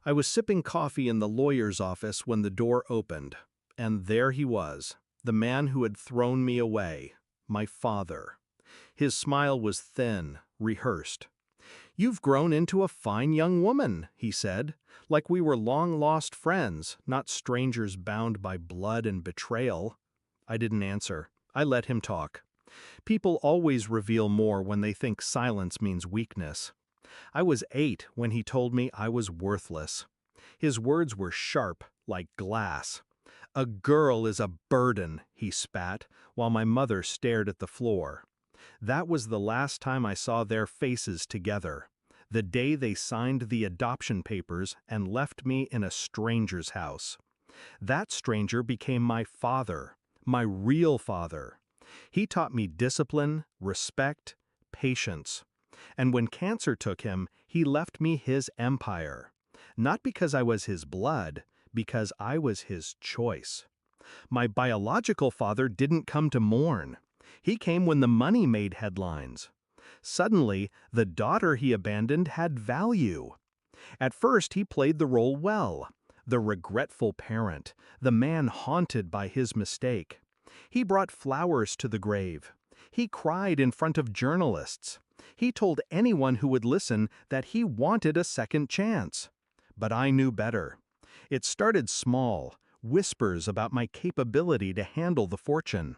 I was sipping coffee in the lawyer's office when the door opened, and there he was, the man who had thrown me away, my father. His smile was thin, rehearsed. "You've grown into a fine young woman," he said, like we were long-lost friends, not strangers bound by blood and betrayal. I didn't answer. I let him talk. People always reveal more when they think silence means weakness. I was 8 when he told me I was worthless. His words were sharp, like glass. "A girl is a burden," he spat, while my mother stared at the floor. That was the last time I saw their faces together, the day they signed the adoption papers and left me in a stranger's house. That stranger became my father, my real father. He taught me discipline, respect, patience. And when cancer took him, he left me his empire. Not because I was his blood, because I was his choice. My biological father didn't come to mourn. He came when the money made headlines. Suddenly, the daughter he abandoned had value. At first, he played the role well. The regretful parent, the man haunted by his mistake. He brought flowers to the grave. He cried in front of journalists. He told anyone who would listen that he wanted a second chance. But I knew better. It started small, whispers about my capability to handle the fortune.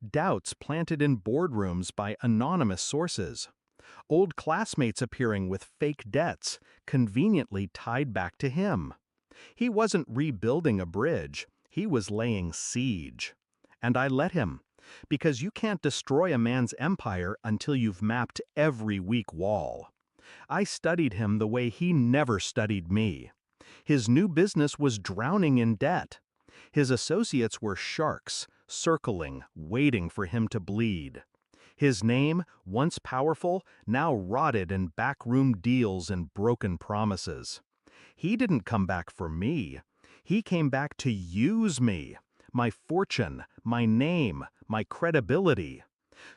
Doubts planted in boardrooms by anonymous sources. Old classmates appearing with fake debts, conveniently tied back to him. He wasn't rebuilding a bridge, he was laying siege. And I let him, because you can't destroy a man's empire until you've mapped every weak wall. I studied him the way he never studied me. His new business was drowning in debt. His associates were sharks, circling, waiting for him to bleed. His name, once powerful, now rotted in backroom deals and broken promises. He didn't come back for me. He came back to use me, my fortune, my name, my credibility.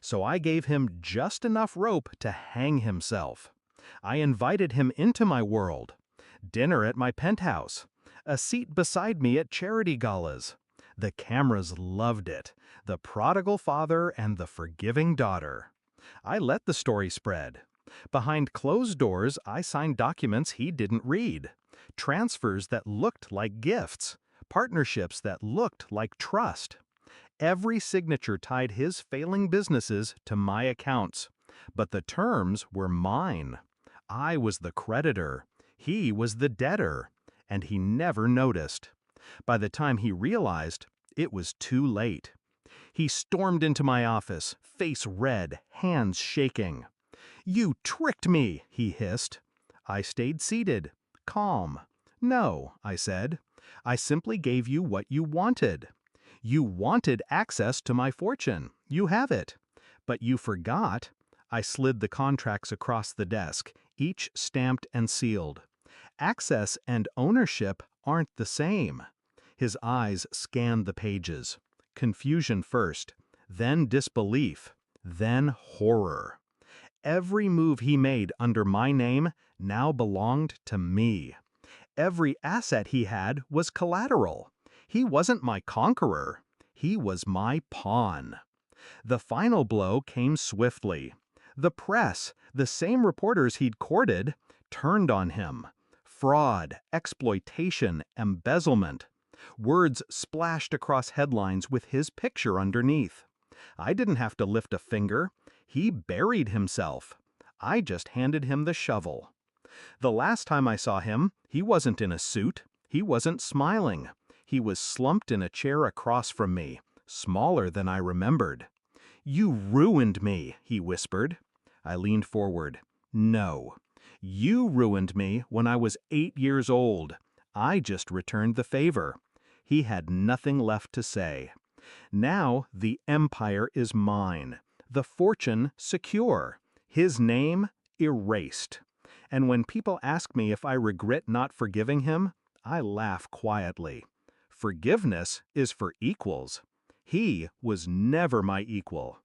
So I gave him just enough rope to hang himself. I invited him into my world. Dinner at my penthouse. A seat beside me at charity galas. The cameras loved it. The prodigal father and the forgiving daughter. I let the story spread. Behind closed doors, I signed documents he didn't read. Transfers that looked like gifts. Partnerships that looked like trust. Every signature tied his failing businesses to my accounts. But the terms were mine. I was the creditor. He was the debtor. And he never noticed. By the time he realized, it was too late. He stormed into my office, face red, hands shaking. "You tricked me," he hissed. I stayed seated, calm. "No," I said. "I simply gave you what you wanted. You wanted access to my fortune. You have it. But you forgot." I slid the contracts across the desk, each stamped and sealed. "Access and ownership aren't the same." His eyes scanned the pages. Confusion first, then disbelief, then horror. Every move he made under my name now belonged to me. Every asset he had was collateral. He wasn't my conqueror. He was my pawn. The final blow came swiftly. The press, the same reporters he'd courted, turned on him. Fraud, exploitation, embezzlement. Words splashed across headlines with his picture underneath. I didn't have to lift a finger. He buried himself. I just handed him the shovel. The last time I saw him, he wasn't in a suit. He wasn't smiling. He was slumped in a chair across from me, smaller than I remembered. "You ruined me," he whispered. I leaned forward. "No. You ruined me when I was 8 years old. I just returned the favor." He had nothing left to say. Now the empire is mine, the fortune secure, his name erased. And when people ask me if I regret not forgiving him, I laugh quietly. Forgiveness is for equals. He was never my equal.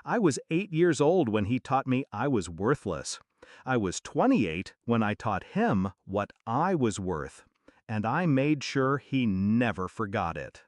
I was 8 years old when he taught me I was worthless. I was 28 when I taught him what I was worth, and I made sure he never forgot it.